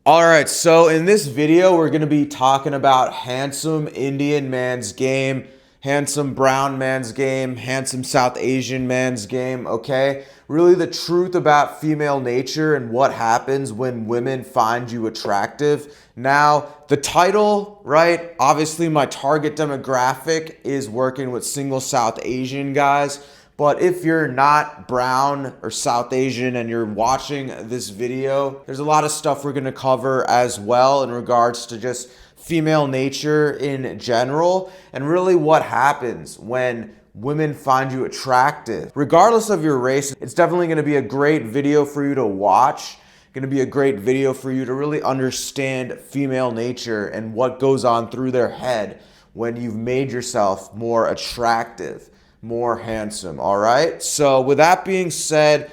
All right, so in this video, we're going to be talking about handsome Indian man's game, handsome brown man's game, handsome South Asian man's game, okay? Really the truth about female nature and what happens when women find you attractive. Now, the title, right? Obviously, my target demographic is working with single South Asian guys. But if you're not brown or South Asian and you're watching this video, there's a lot of stuff we're gonna cover as well in regards to just female nature in general and really what happens when women find you attractive. Regardless of your race, it's definitely gonna be a great video for you to watch. Gonna be a great video for you to really understand female nature and what goes on through their head when you've made yourself more attractive, more handsome. All right, so with that being said,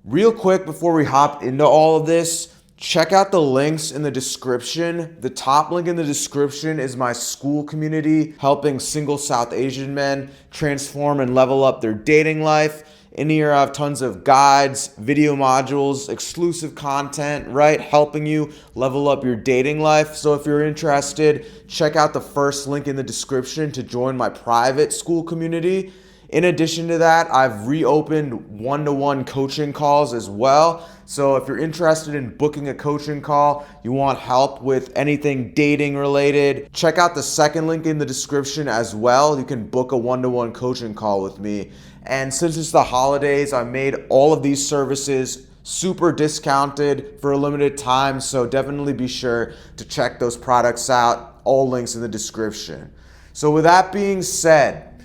real quick before we hop into all of this, check out the links in the description. The top link in the description is my school community helping single South Asian men transform and level up their dating life. In here I have tons of guides, video modules, exclusive content, right? Helping you level up your dating life. So if you're interested, check out the first link in the description to join my private school community. In addition to that, I've reopened one-to-one coaching calls as well. So if you're interested in booking a coaching call, you want help with anything dating related, check out the second link in the description as well. You can book a one-to-one coaching call with me. And since it's the holidays, I made all of these services super discounted for a limited time. So definitely be sure to check those products out. All links in the description. So with that being said,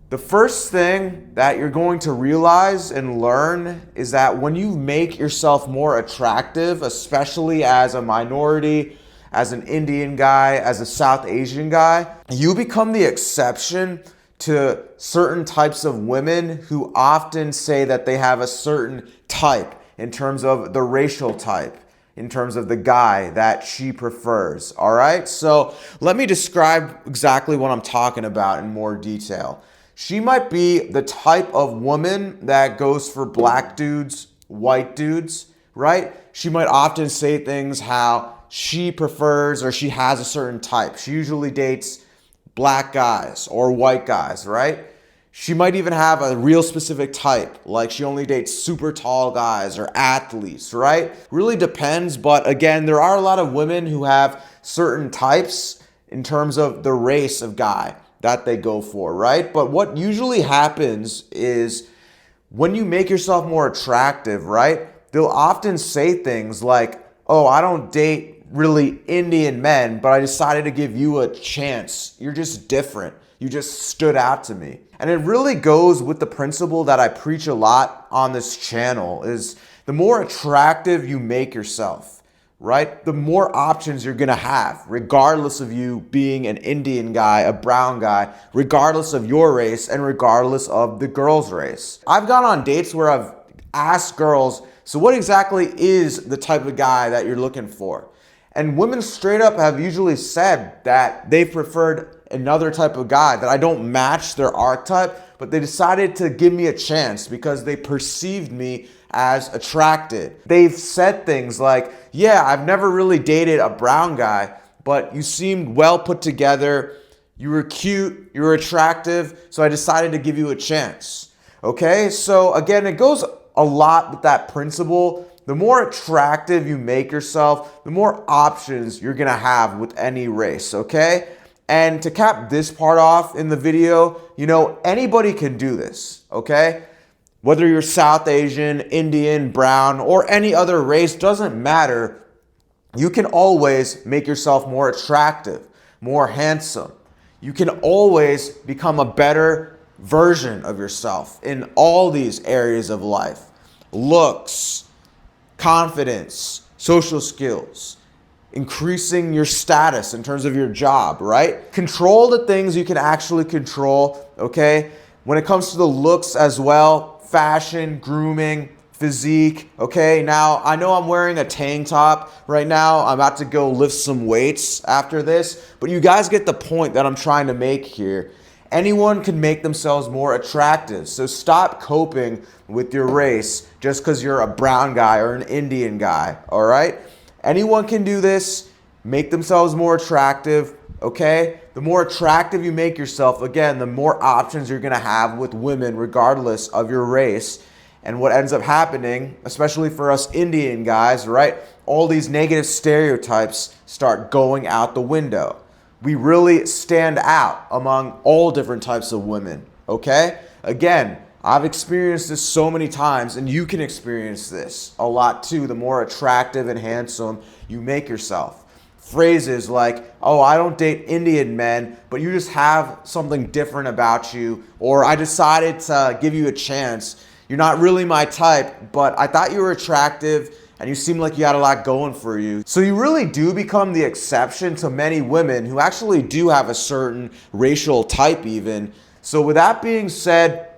the first thing that you're going to realize and learn is that when you make yourself more attractive, especially as a minority, as an Indian guy, as a South Asian guy, you become the exception to certain types of women who often say that they have a certain type in terms of the racial type, in terms of the guy that she prefers. All right, so let me describe exactly what I'm talking about in more detail. She might be the type of woman that goes for black dudes, white dudes, right? She might often say things how she prefers or she has a certain type. She usually dates black guys or white guys, right? She might even have a real specific type, like she only dates super tall guys or athletes, right? Really depends, but again, there are a lot of women who have certain types in terms of the race of guy that they go for, right? But what usually happens is when you make yourself more attractive, right? They'll often say things like, oh, I don't date really Indian men, but I decided to give you a chance. You're just different. You just stood out to me. And it really goes with the principle that I preach a lot on this channel is the more attractive you make yourself, right? The more options you're gonna have, regardless of you being an Indian guy, a brown guy, regardless of your race, and regardless of the girl's race. I've gone on dates where I've asked girls, so what exactly is the type of guy that you're looking for? And women straight up have usually said that they preferred another type of guy, that I don't match their archetype, but they decided to give me a chance because they perceived me as attracted. They've said things like, yeah, I've never really dated a brown guy, but you seemed well put together, you were cute, you were attractive, so I decided to give you a chance. Okay, so again, it goes a lot with that principle. The more attractive you make yourself, the more options you're gonna have with any race, okay? And to cap this part off in the video, anybody can do this, okay? Whether you're South Asian, Indian, brown, or any other race, doesn't matter. You can always make yourself more attractive, more handsome. You can always become a better version of yourself in all these areas of life. Looks, confidence, social skills, increasing your status in terms of your job, right? Control the things you can actually control, okay? When it comes to the looks as well, fashion, grooming, physique, okay? Now, I know I'm wearing a tank top right now. I'm about to go lift some weights after this, but you guys get the point that I'm trying to make here. Anyone can make themselves more attractive. So stop coping with your race just because you're a brown guy or an Indian guy, all right? Anyone can do this, make themselves more attractive, okay? The more attractive you make yourself, again, the more options you're gonna have with women regardless of your race. And what ends up happening, especially for us Indian guys, right? All these negative stereotypes start going out the window. We really stand out among all different types of women, okay? Again, I've experienced this so many times, and you can experience this a lot too, the more attractive and handsome you make yourself. Phrases like, oh, I don't date Indian men, but you just have something different about you, or I decided to give you a chance. You're not really my type, but I thought you were attractive and you seem like you had a lot going for you. So you really do become the exception to many women who actually do have a certain racial type even. So with that being said,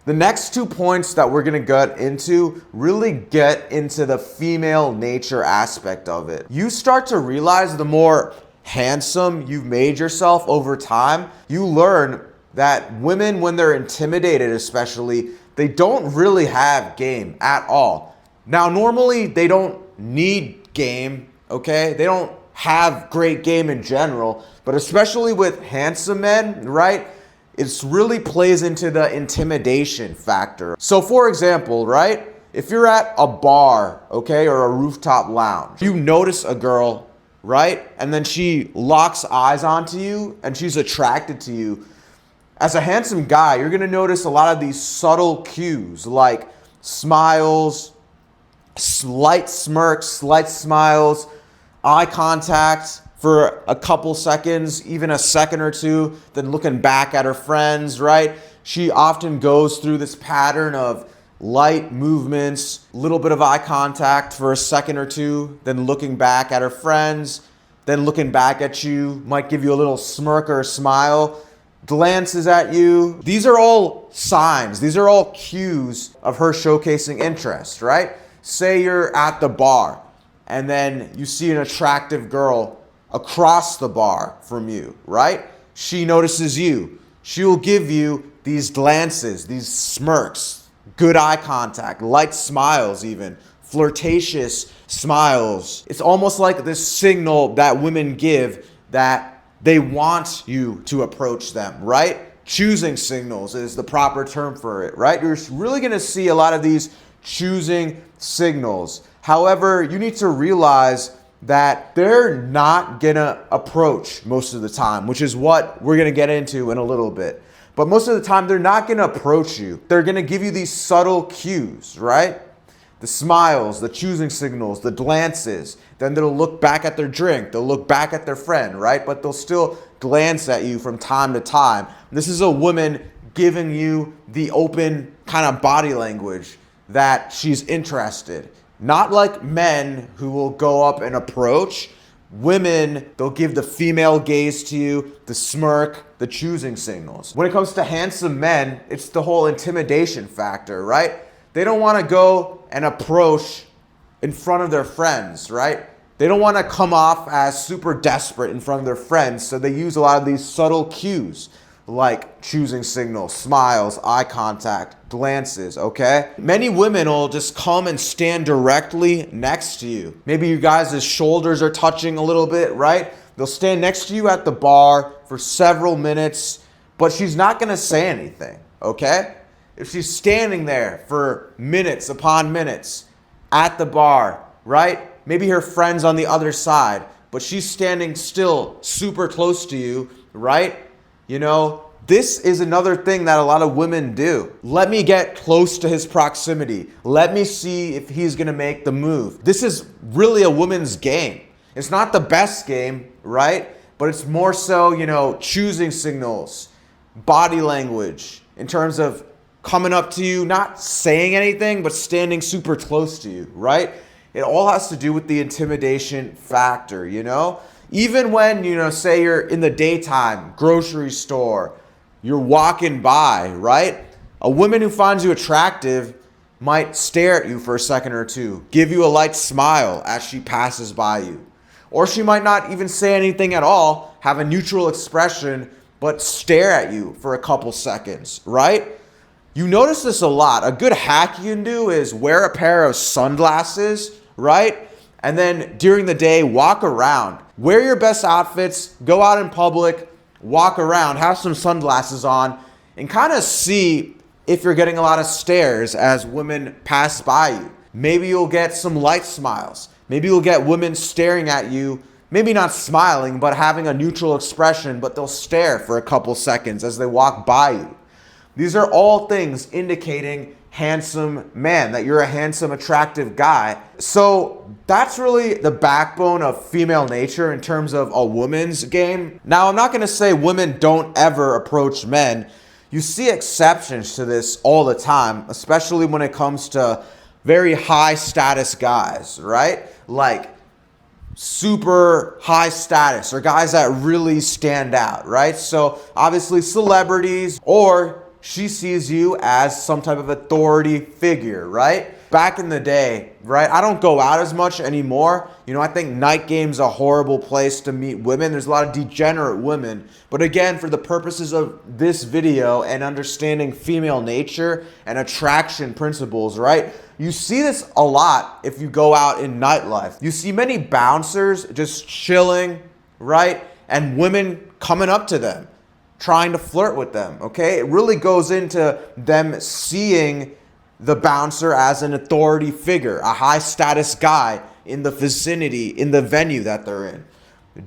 the next 2 points that we're gonna get into really get into the female nature aspect of it. You start to realize the more handsome you've made yourself over time, you learn that women, when they're intimidated especially, they don't really have game at all. Now, normally they don't need game, okay? They don't have great game in general, but especially with handsome men, right? It really plays into the intimidation factor. So for example, right? If you're at a bar, okay, or a rooftop lounge, you notice a girl, right? And then she locks eyes onto you and she's attracted to you. As a handsome guy, you're gonna notice a lot of these subtle cues like smiles, slight smirks, slight smiles, eye contact for a couple seconds, even a second or two, then looking back at her friends, right? She often goes through this pattern of light movements, little bit of eye contact for a second or two, then looking back at her friends, then looking back at you, might give you a little smirk or a smile, glances at you. These are all signs. These are all cues of her showcasing interest, right? Say you're at the bar and then you see an attractive girl across the bar from you, right? She notices you. She will give you these glances, these smirks, good eye contact, light smiles even, flirtatious smiles. It's almost like this signal that women give that they want you to approach them, right? Choosing signals is the proper term for it, right? You're really gonna see a lot of these choosing signals. However, you need to realize that they're not gonna approach most of the time, which is what we're gonna get into in a little bit. But most of the time, they're not gonna approach you. They're gonna give you these subtle cues, right? The smiles, the choosing signals, the glances. Then they'll look back at their drink. They'll look back at their friend, right? But they'll still glance at you from time to time. This is a woman giving you the open kind of body language that she's interested. Not like men who will go up and approach. Women, they'll give the female gaze to you, the smirk, the choosing signals. When it comes to handsome men, it's the whole intimidation factor, right? They don't want to go and approach in front of their friends, right? They don't want to come off as super desperate in front of their friends, so they use a lot of these subtle cues like choosing signals, smiles, eye contact, glances, okay? Many women will just come and stand directly next to you. Maybe you guys' shoulders are touching a little bit, right? They'll stand next to you at the bar for several minutes, but she's not gonna say anything, okay? If she's standing there for minutes upon minutes at the bar, right? Maybe her friend's on the other side, but she's standing still super close to you, right? You know, this is another thing that a lot of women do. Let me get close to his proximity. Let me see if he's gonna make the move. This is really a woman's game. It's not the best game, right? But it's more so, you know, choosing signals, body language, in terms of coming up to you, not saying anything, but standing super close to you, right? It all has to do with the intimidation factor, you know? Even when, you know, say you're in the daytime, grocery store, you're walking by, right? A woman who finds you attractive might stare at you for a second or two, give you a light smile as she passes by you. Or she might not even say anything at all, have a neutral expression, but stare at you for a couple seconds, right? You notice this a lot. A good hack you can do is wear a pair of sunglasses, right? And then during the day, walk around. Wear your best outfits, go out in public, walk around, have some sunglasses on, and kind of see if you're getting a lot of stares as women pass by you. Maybe you'll get some light smiles. Maybe you'll get women staring at you, maybe not smiling, but having a neutral expression, but they'll stare for a couple seconds as they walk by you. These are all things indicating handsome man, that you're a handsome, attractive guy. So that's really the backbone of female nature in terms of a woman's game. Now, I'm not going to say women don't ever approach men. You see exceptions to this all the time, especially when it comes to very high status guys, right? Like super high status or guys that really stand out, right? So obviously celebrities, or she sees you as some type of authority figure, right? Back in the day, right? I don't go out as much anymore. You know, I think night game's a horrible place to meet women. There's a lot of degenerate women. But again, for the purposes of this video and understanding female nature and attraction principles, right? You see this a lot if you go out in nightlife. You see many bouncers just chilling, right? And women coming up to them, trying to flirt with them, okay? It really goes into them seeing the bouncer as an authority figure, a high status guy in the vicinity, in the venue that they're in.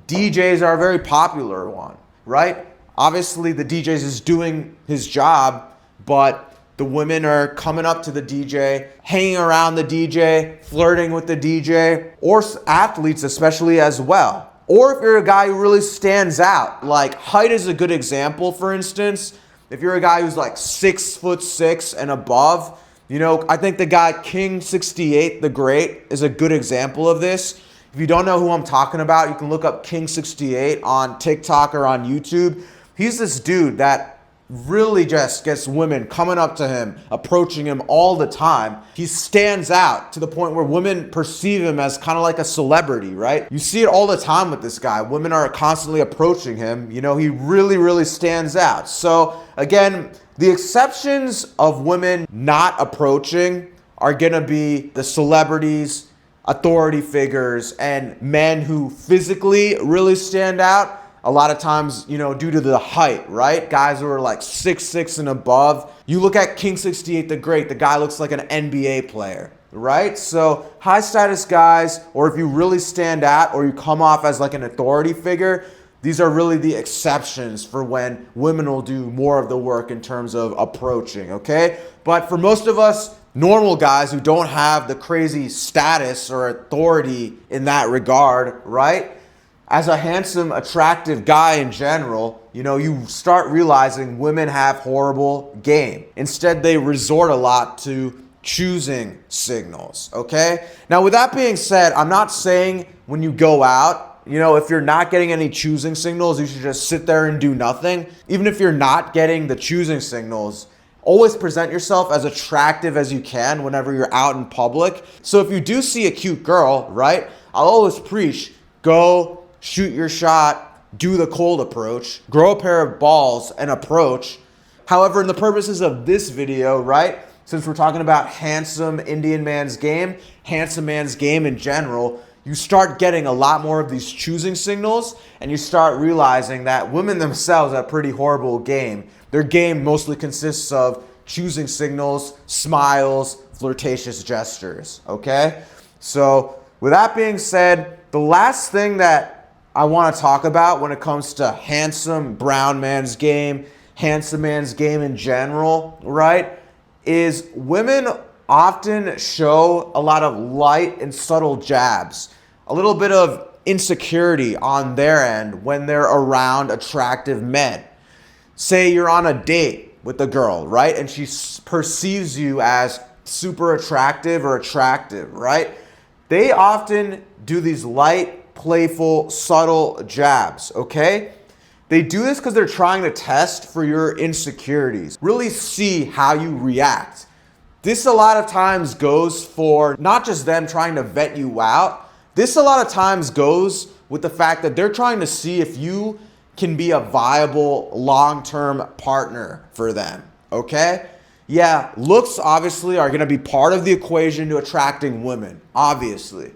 DJs are a very popular one, right? Obviously the DJs is doing his job, but the women are coming up to the DJ, hanging around the DJ, flirting with the DJ, or athletes especially as well. Or if you're a guy who really stands out, like height is a good example, for instance. If you're a guy who's like 6'6" and above, you know, I think the guy King 68 the Great is a good example of this. If you don't know who I'm talking about, you can look up King 68 on TikTok or on YouTube. He's this dude that really just gets women coming up to him, approaching him all the time. He stands out to the point where women perceive him as kind of like a celebrity, right? You see it all the time with this guy. Women are constantly approaching him. You know, he really, really stands out. So again, the exceptions of women not approaching are going to be the celebrities, authority figures, and men who physically really stand out. A lot of times, you know, due to the height, right? Guys who are like 6'6" and above. You look at King 68 the Great, the guy looks like an NBA player, right? So high status guys, or if you really stand out or you come off as like an authority figure, these are really the exceptions for when women will do more of the work in terms of approaching, okay? But for most of us normal guys who don't have the crazy status or authority in that regard, right? As a handsome, attractive guy in general, you know, you start realizing women have horrible game. Instead, they resort a lot to choosing signals, okay? Now, with that being said, I'm not saying when you go out, you know, if you're not getting any choosing signals, you should just sit there and do nothing. Even if you're not getting the choosing signals, always present yourself as attractive as you can whenever you're out in public. So if you do see a cute girl, right, I'll always preach, go shoot your shot, do the cold approach, grow a pair of balls and approach. However, in the purposes of this video, right, since we're talking about handsome Indian man's game, handsome man's game in general, you start getting a lot more of these choosing signals and you start realizing that women themselves have a pretty horrible game. Their game mostly consists of choosing signals, smiles, flirtatious gestures, okay? So with that being said, the last thing that I want to talk about when it comes to handsome brown man's game, handsome man's game in general, right, is women often show a lot of light and subtle jabs, a little bit of insecurity on their end when they're around attractive men. Say you're on a date with a girl, right, and she perceives you as super attractive or attractive, right? They often do these light, playful, subtle jabs, okay? They do this because they're trying to test for your insecurities, really see how you react. This a lot of times goes for not just them trying to vet you out. This a lot of times goes with the fact that they're trying to see if you can be a viable long-term partner for them, okay? Yeah, looks obviously are going to be part of the equation to attracting women, obviously.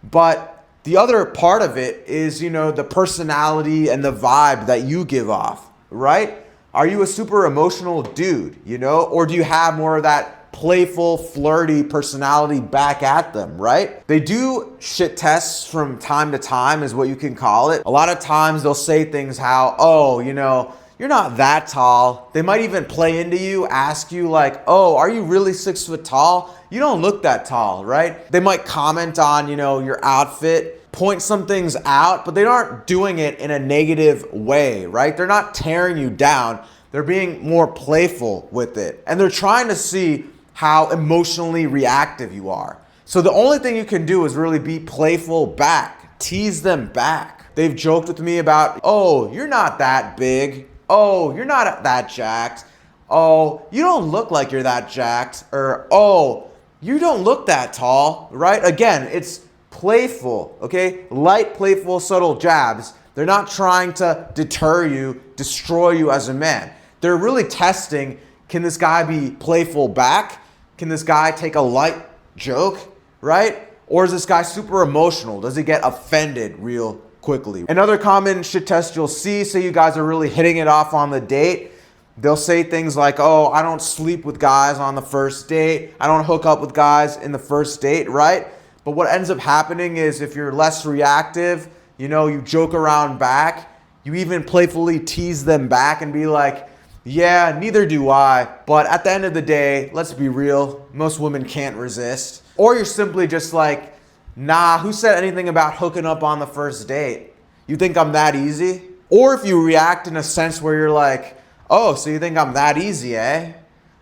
But the other part of it is, the personality and the vibe that you give off, right? Are you a super emotional dude, or do you have more of that playful, flirty personality back at them, right? They do shit tests from time to time is what you can call it. A lot of times they'll say things how, oh, you're not that tall. They might even play into you, ask you like, oh, are you really 6 foot tall? You don't look that tall, right? They might comment on, your outfit, point some things out, but they aren't doing it in a negative way, right? They're not tearing you down. They're being more playful with it. And they're trying to see how emotionally reactive you are. So the only thing you can do is really be playful back, tease them back. They've joked with me about, oh, you're not that big. Oh, you're not that jacked. Oh, you don't look like you're that jacked. Or, oh, you don't look that tall, right? Again, it's playful, okay? Light, playful, subtle jabs. They're not trying to deter you, destroy you as a man. They're really testing, can this guy be playful back? Can this guy take a light joke, right? Or is this guy super emotional? Does he get offended real quickly? Another common shit test you'll see, say you guys are really hitting it off on the date, they'll say things like, oh, I don't sleep with guys on the first date. I don't hook up with guys in the first date, right? But what ends up happening is if you're less reactive, you joke around back, you even playfully tease them back and be like, yeah, neither do I. But at the end of the day, let's be real, most women can't resist. Or you're simply just like, nah, who said anything about hooking up on the first date? You think I'm that easy? Or if you react in a sense where you're like, oh, so you think I'm that easy, eh?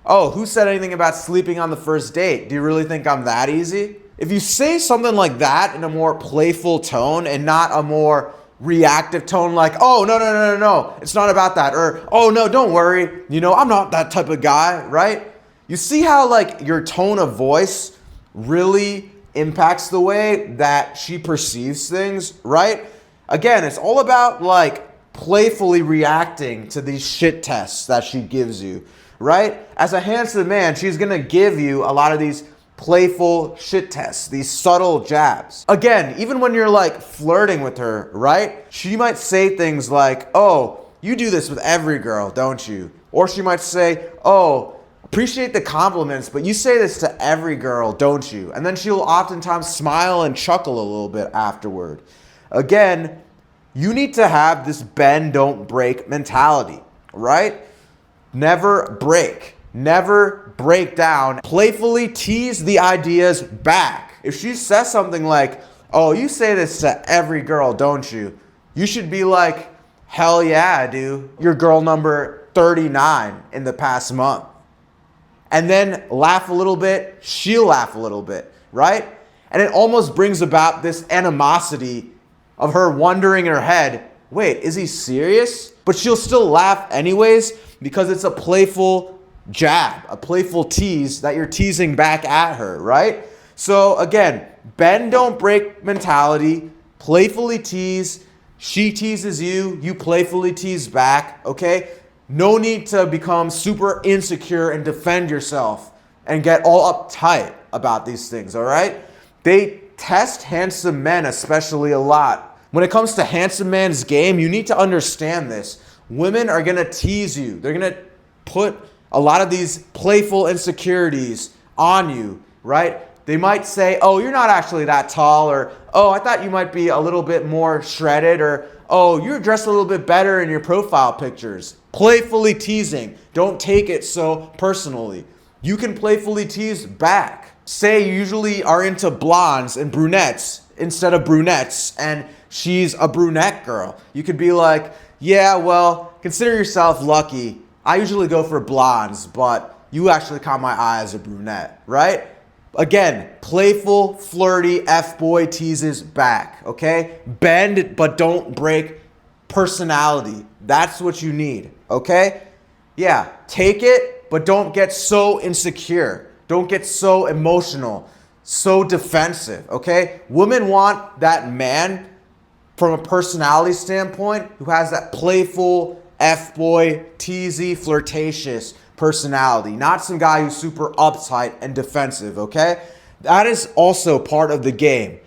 Oh, who said anything about sleeping on the first date? Do you really think I'm that easy? If you say something like that in a more playful tone and not a more reactive tone like, oh, no, it's not about that. Or, oh, no, don't worry. I'm not that type of guy, right? You see how like your tone of voice really impacts the way that she perceives things, right? Again, it's all about like playfully reacting to these shit tests that she gives you, right? As a handsome man, she's gonna give you a lot of these playful shit tests, these subtle jabs. Again, even when you're like flirting with her, right? She might say things like, oh, you do this with every girl, don't you? Or she might say, oh, appreciate the compliments, but you say this to every girl, don't you? And then she'll oftentimes smile and chuckle a little bit afterward. Again, you need to have this bend, don't break mentality, right? Never break. Never break down. Playfully tease the ideas back. If she says something like, oh, you say this to every girl, don't you? You should be like, hell yeah, I do. You're girl number 39 in the past month. And then laugh a little bit, she'll laugh a little bit, right? And it almost brings about this animosity of her wondering in her head, wait, is he serious? But she'll still laugh anyways because it's a playful jab, a playful tease that you're teasing back at her, right? So again, bend, don't break mentality, playfully tease. She teases you, you playfully tease back, okay? No need to become super insecure and defend yourself and get all uptight about these things, all right? They test handsome men especially a lot. When it comes to handsome man's game, you need to understand this. Women are gonna tease you. They're gonna put a lot of these playful insecurities on you, right? They might say, oh, you're not actually that tall, or, oh, I thought you might be a little bit more shredded, or, oh, you're dressed a little bit better in your profile pictures. Playfully teasing. Don't take it so personally. You can playfully tease back. Say you usually are into blondes and brunettes instead of brunettes, and she's a brunette girl. You could be like, yeah, well, consider yourself lucky. I usually go for blondes, but you actually caught my eye as a brunette, right? Again, playful, flirty, F-boy teases back, okay? Bend, but don't break personality. That's what you need, okay? Yeah, take it, but don't get so insecure. Don't get so emotional, so defensive, okay? Women want that man from a personality standpoint who has that playful, F-boy, teasy, flirtatious personality, not some guy who's super uptight and defensive, okay? That is also part of the game.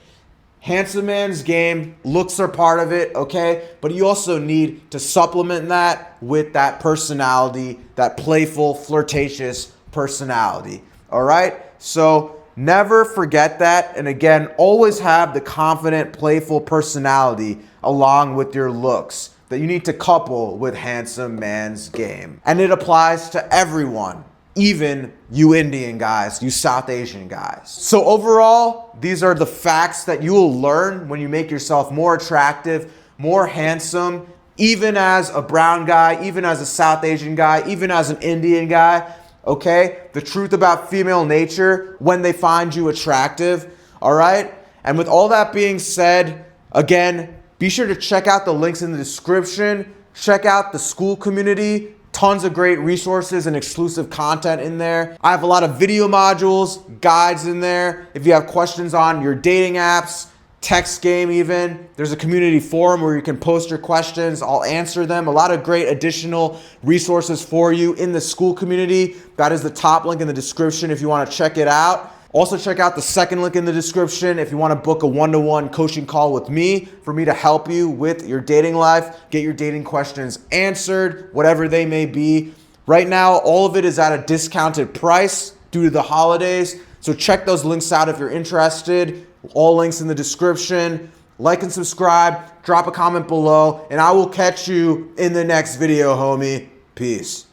Handsome man's game, looks are part of it, okay? But you also need to supplement that with that personality, that playful, flirtatious personality, all right? So never forget that. And again, always have the confident, playful personality along with your looks that you need to couple with handsome man's game. And it applies to everyone, even you Indian guys, you South Asian guys. So overall, these are the facts that you will learn when you make yourself more attractive, more handsome, even as a brown guy, even as a South Asian guy, even as an Indian guy, okay? The truth about female nature when they find you attractive, all right? And with all that being said, again, be sure to check out the links in the description. Check out the school community. Tons of great resources and exclusive content in there. I have a lot of video modules, guides in there. If you have questions on your dating apps, text game even, there's a community forum where you can post your questions. I'll answer them. A lot of great additional resources for you in the school community. That is the top link in the description if you want to check it out. Also check out the second link in the description if you want to book a one-to-one coaching call with me for me to help you with your dating life, get your dating questions answered, whatever they may be. Right now, all of it is at a discounted price due to the holidays. So check those links out if you're interested. All links in the description. Like and subscribe, drop a comment below, and I will catch you in the next video, homie. Peace.